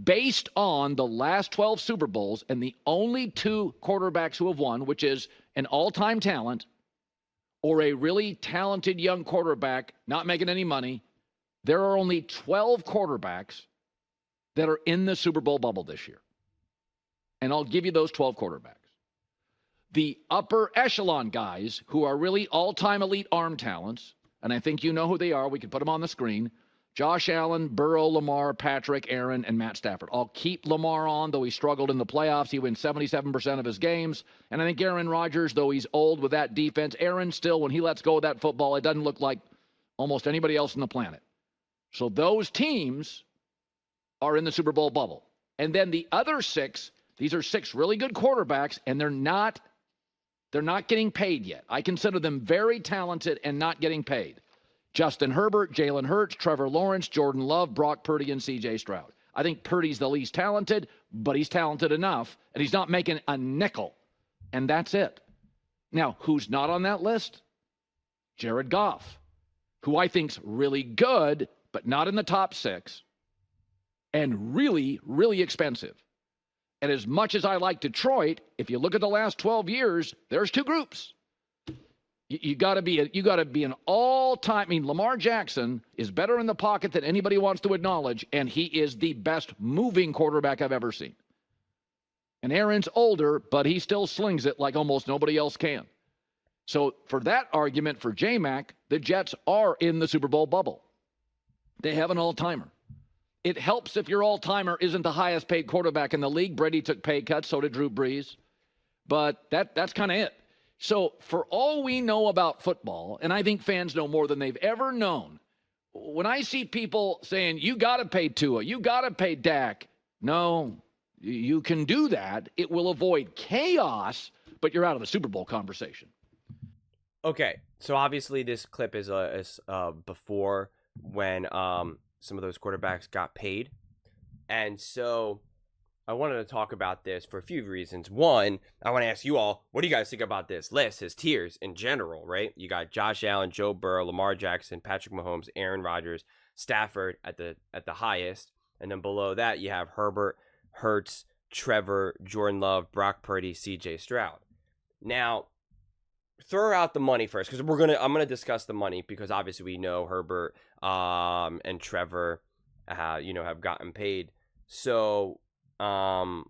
based on the last 12 Super Bowls and the only two quarterbacks who have won, which is an all-time talent or a really talented young quarterback not making any money, there are only 12 quarterbacks that are in the Super Bowl bubble this year. And I'll give you those 12 quarterbacks. The upper echelon guys who are really all-time elite arm talents, and I think you know who they are. We can put them on the screen. Josh Allen, Burrow, Lamar, Patrick, Aaron, and Matt Stafford. I'll keep Lamar on, though he struggled in the playoffs. He wins 77% of his games. And I think Aaron Rodgers, though he's old with that defense, Aaron still, when he lets go of that football, it doesn't look like almost anybody else on the planet. So those teams are in the Super Bowl bubble. And then the other six, these are six really good quarterbacks, and they're not getting paid yet. I consider them very talented and not getting paid. Justin Herbert, Jalen Hurts, Trevor Lawrence, Jordan Love, Brock Purdy, and C.J. Stroud. I think Purdy's the least talented, but he's talented enough, and he's not making a nickel. And that's it. Now, who's not on that list? Jared Goff, who I think's really good, but not in the top six, and really, really expensive. And as much as I like Detroit, if you look at the last 12 years, there's two groups. You got to be an all-time. I mean, Lamar Jackson is better in the pocket than anybody wants to acknowledge, and he is the best moving quarterback I've ever seen. And Aaron's older, but he still slings it like almost nobody else can. So for that argument for J-Mac, the Jets are in the Super Bowl bubble. They have an all-timer. It helps if your all-timer isn't the highest-paid quarterback in the league. Brady took pay cuts, so did Drew Brees. But that's kind of it. So for all we know about football, and I think fans know more than they've ever known, when I see people saying, you got to pay Tua, you got to pay Dak, no, you can do that. It will avoid chaos, but you're out of the Super Bowl conversation. Okay, so obviously this clip is before when some of those quarterbacks got paid. And so I wanted to talk about this for a few reasons. One, I want to ask you all, what do you guys think about this list, his tiers in general, right? You got Josh Allen, Joe Burrow, Lamar Jackson, Patrick Mahomes, Aaron Rodgers, Stafford at the highest. And then below that, you have Herbert, Hurts, Trevor, Jordan Love, Brock Purdy, C.J. Stroud. Now, throw out the money first, because I'm gonna discuss the money, because obviously we know Herbert and Trevor have gotten paid. So although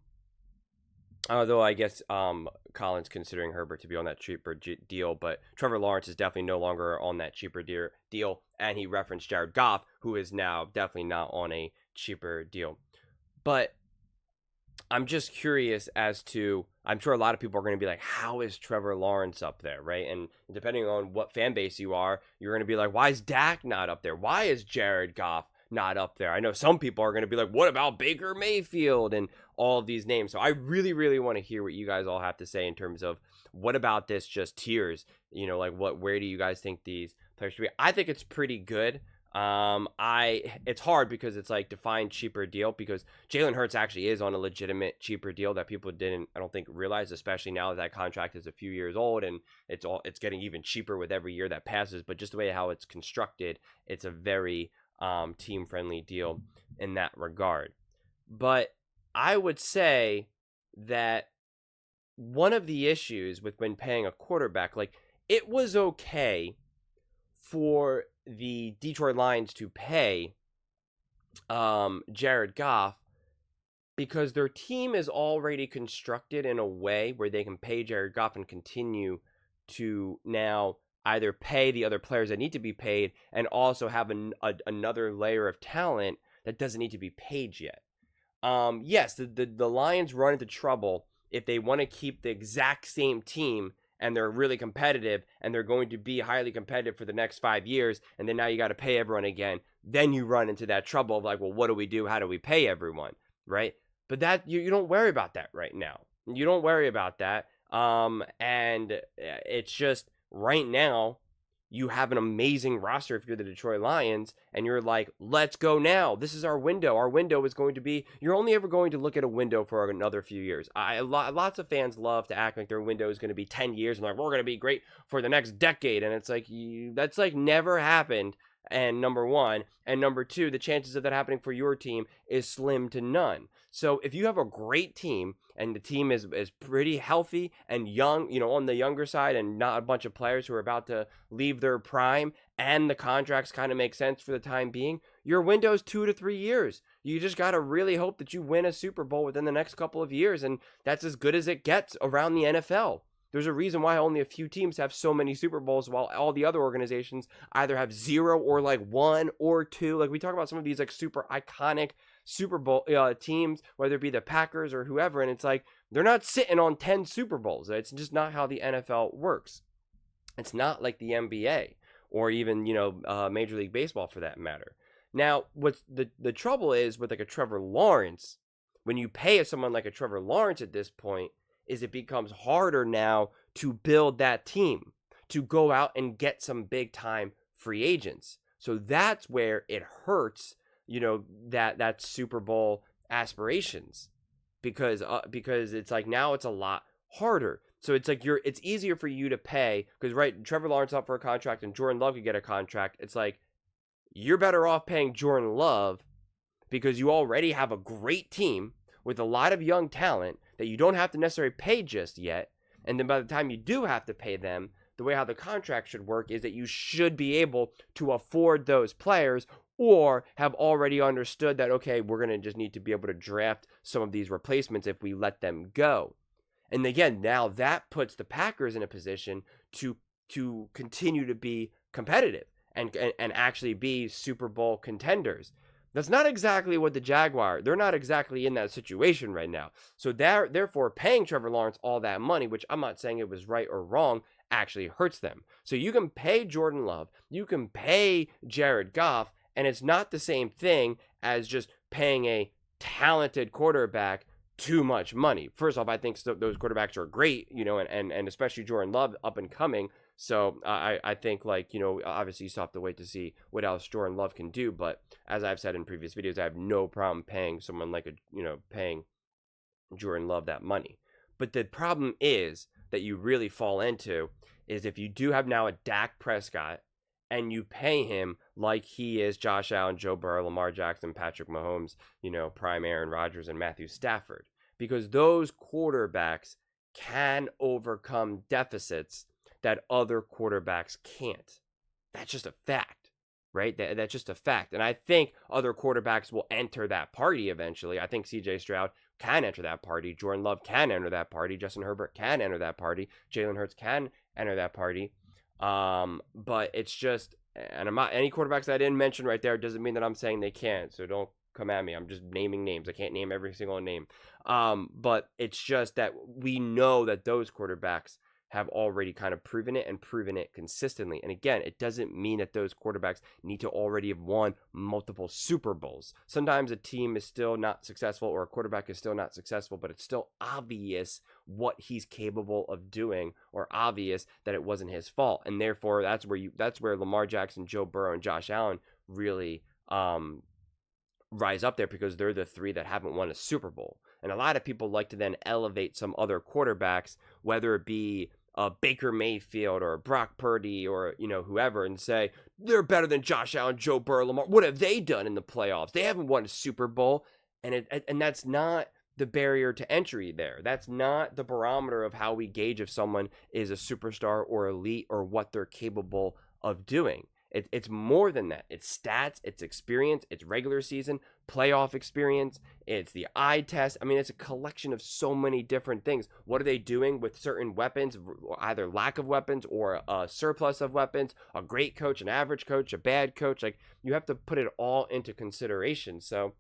I guess Colin's considering Herbert to be on that cheaper deal, but Trevor Lawrence is definitely no longer on that cheaper deal, and he referenced Jared Goff, who is now definitely not on a cheaper deal. But I'm just curious as to, I'm sure a lot of people are going to be like, how is Trevor Lawrence up there, right? And depending on what fan base you are, you're going to be like, why is Dak not up there? Why is Jared Goff not up there? I know some people are going to be like, what about Baker Mayfield and all of these names? So I really, really want to hear what you guys all have to say in terms of what about this just tiers, like where do you guys think these players should be? I think it's pretty good. It's hard because it's like define cheaper deal, because Jalen Hurts actually is on a legitimate cheaper deal that people didn't, I don't think, realize, especially now that contract is a few years old and it's getting even cheaper with every year that passes. But just the way how it's constructed, it's a very team friendly deal in that regard. But I would say that one of the issues with when paying a quarterback, like, it was okay for the Detroit Lions to pay Jared Goff because their team is already constructed in a way where they can pay Jared Goff and continue to now either pay the other players that need to be paid and also have another layer of talent that doesn't need to be paid yet. Yes, the Lions run into trouble if they want to keep the exact same team and they're really competitive and they're going to be highly competitive for the next 5 years, and then now you got to pay everyone again. Then you run into that trouble of like, well, what do we do? How do we pay everyone, right? But that you don't worry about that right now. You don't worry about that. And it's just right now you have an amazing roster if you're the Detroit Lions, and you're like, let's go now. This is our window. Our window is going to be, you're only ever going to look at a window for another few years. Lots of fans love to act like their window is going to be 10 years and like, we're going to be great for the next decade. And it's like, that's like never happened And number one, and number two, the chances of that happening for your team is slim to none. So if you have a great team and the team is pretty healthy and young, on the younger side, and not a bunch of players who are about to leave their prime, and the contracts kind of make sense for the time being, your window's 2 to 3 years. You just got to really hope that you win a Super Bowl within the next couple of years, and that's as good as it gets around the NFL. There's a reason why only a few teams have so many Super Bowls, while all the other organizations either have 0 or like 1 or 2. Like, we talk about some of these like super iconic Super Bowl teams, whether it be the Packers or whoever, and it's like they're not sitting on 10 Super Bowls. It's just not how the NFL works. It's not like the NBA or even Major League Baseball for that matter. Now, what's the trouble is with like a Trevor Lawrence, when you pay someone like a Trevor Lawrence at this point, is it becomes harder now to build that team, to go out and get some big time free agents. So that's where it hurts, that Super Bowl aspirations, because it's like now it's a lot harder. So it's like it's easier for you to pay, because right, Trevor Lawrence up for a contract and Jordan Love could get a contract. It's like you're better off paying Jordan Love because you already have a great team with a lot of young talent that you don't have to necessarily pay just yet. And then by the time you do have to pay them, the way how the contract should work is that you should be able to afford those players, or have already understood that, okay, we're going to just need to be able to draft some of these replacements if we let them go. And again, now that puts the Packers in a position to continue to be competitive and actually be Super Bowl contenders. That's not exactly what the Jaguars, they're not exactly in that situation right now. So therefore, paying Trevor Lawrence all that money, which I'm not saying it was right or wrong, actually hurts them. So you can pay Jordan Love, you can pay Jared Goff, and it's not the same thing as just paying a talented quarterback too much money. First off, I think those quarterbacks are great, and especially Jordan Love up and coming. So I think, obviously you still have to wait to see what else Jordan Love can do. But as I've said in previous videos, I have no problem paying someone paying Jordan Love that money. But the problem is that you really fall into is if you do have now a Dak Prescott and you pay him like he is Josh Allen, Joe Burrow, Lamar Jackson, Patrick Mahomes, prime Aaron Rodgers, and Matthew Stafford. Because those quarterbacks can overcome deficits that other quarterbacks can't. That's just a fact, right? That's just a fact. And I think other quarterbacks will enter that party eventually. I think CJ Stroud can enter that party. Jordan Love can enter that party. Justin Herbert can enter that party. Jalen Hurts can enter that party. But it's just, and I'm not, any quarterbacks that I didn't mention right there doesn't mean that I'm saying they can't. So don't come at me. I'm just naming names. I can't name every single name. But it's just that we know that those quarterbacks have already kind of proven it consistently. And again, it doesn't mean that those quarterbacks need to already have won multiple Super Bowls. Sometimes a team is still not successful, or a quarterback is still not successful, but it's still obvious what he's capable of doing, or obvious that it wasn't his fault. And therefore, that's where Lamar Jackson, Joe Burrow, and Josh Allen really rise up there, because they're the three that haven't won a Super Bowl. And a lot of people like to then elevate some other quarterbacks, whether it be Baker Mayfield or Brock Purdy or whoever, and say they're better than Josh Allen, Joe Burrow, Lamar. What have they done in the playoffs? They haven't won a Super Bowl, and that's not the barrier to entry there. That's not the barometer of how we gauge if someone is a superstar or elite, or what they're capable of doing. It's more than that. It's stats, it's experience, it's regular season, playoff experience, it's the eye test. I mean, it's a collection of so many different things. What are they doing with certain weapons, either lack of weapons or a surplus of weapons, a great coach, an average coach, a bad coach? Like, you have to put it all into consideration. So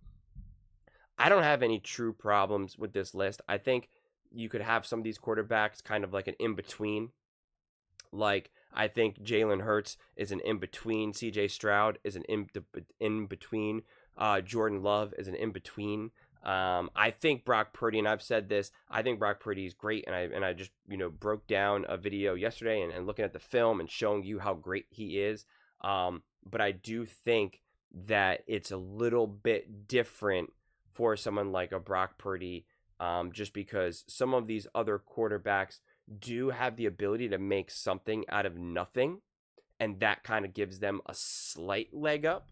I don't have any true problems with this list. I think you could have some of these quarterbacks kind of like an in-between. Like, I think Jalen Hurts is an in-between. CJ Stroud is an in-between. Jordan Love is an in-between. I think Brock Purdy, and I've said this, I think Brock Purdy is great, and I just broke down a video yesterday and looking at the film and showing you how great he is. But I do think that it's a little bit different for someone like a Brock Purdy, just because some of these other quarterbacks do have the ability to make something out of nothing. and that kind of gives them a slight leg up.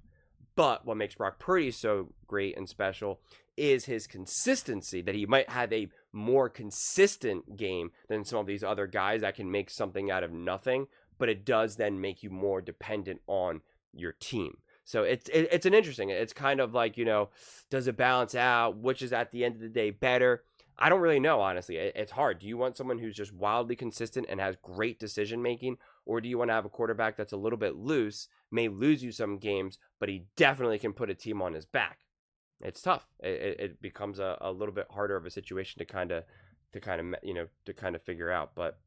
But what makes Brock Purdy so great and special is his consistency, that he might have a more consistent game than some of these other guys that can make something out of nothing, but it does then make you more dependent on your team. So it's an interesting, it's kind of like, does it balance out? Which is at the end of the day better? I don't really know, honestly. It's hard. Do you want someone who's just wildly consistent and has great decision making? Or do you want to have a quarterback that's a little bit loose, may lose you some games, but he definitely can put a team on his back? It's tough. It becomes a little bit harder of a situation to kind of figure out. But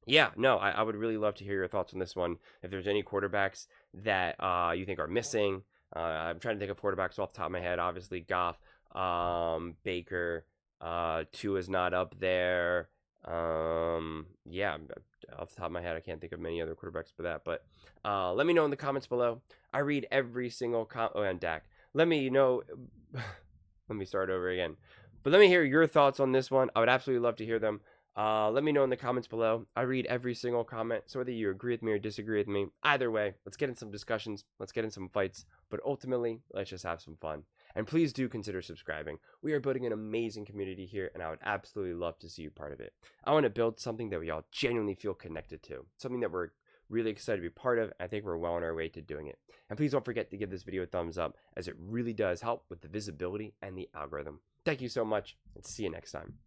yeah, no, I would really love to hear your thoughts on this one. If there's any quarterbacks that you think are missing, I'm trying to think of quarterbacks off the top of my head. Obviously, Goff, Baker, Tua's not up there. Yeah, off the top of my head, I can't think of many other quarterbacks for that. But let me know in the comments below. I read every single and Dak. Let me know. Let me start over again. But let me hear your thoughts on this one. I would absolutely love to hear them. Let me know in the comments below. I read every single comment, so whether you agree with me or disagree with me, either way, let's get in some discussions, let's get in some fights, but ultimately, let's just have some fun. And please do consider subscribing. We are building an amazing community here, and I would absolutely love to see you part of it. I want to build something that we all genuinely feel connected to, something that we're really excited to be part of. I think we're well on our way to doing it. And please don't forget to give this video a thumbs up, as it really does help with the visibility and the algorithm. Thank you so much, and see you next time.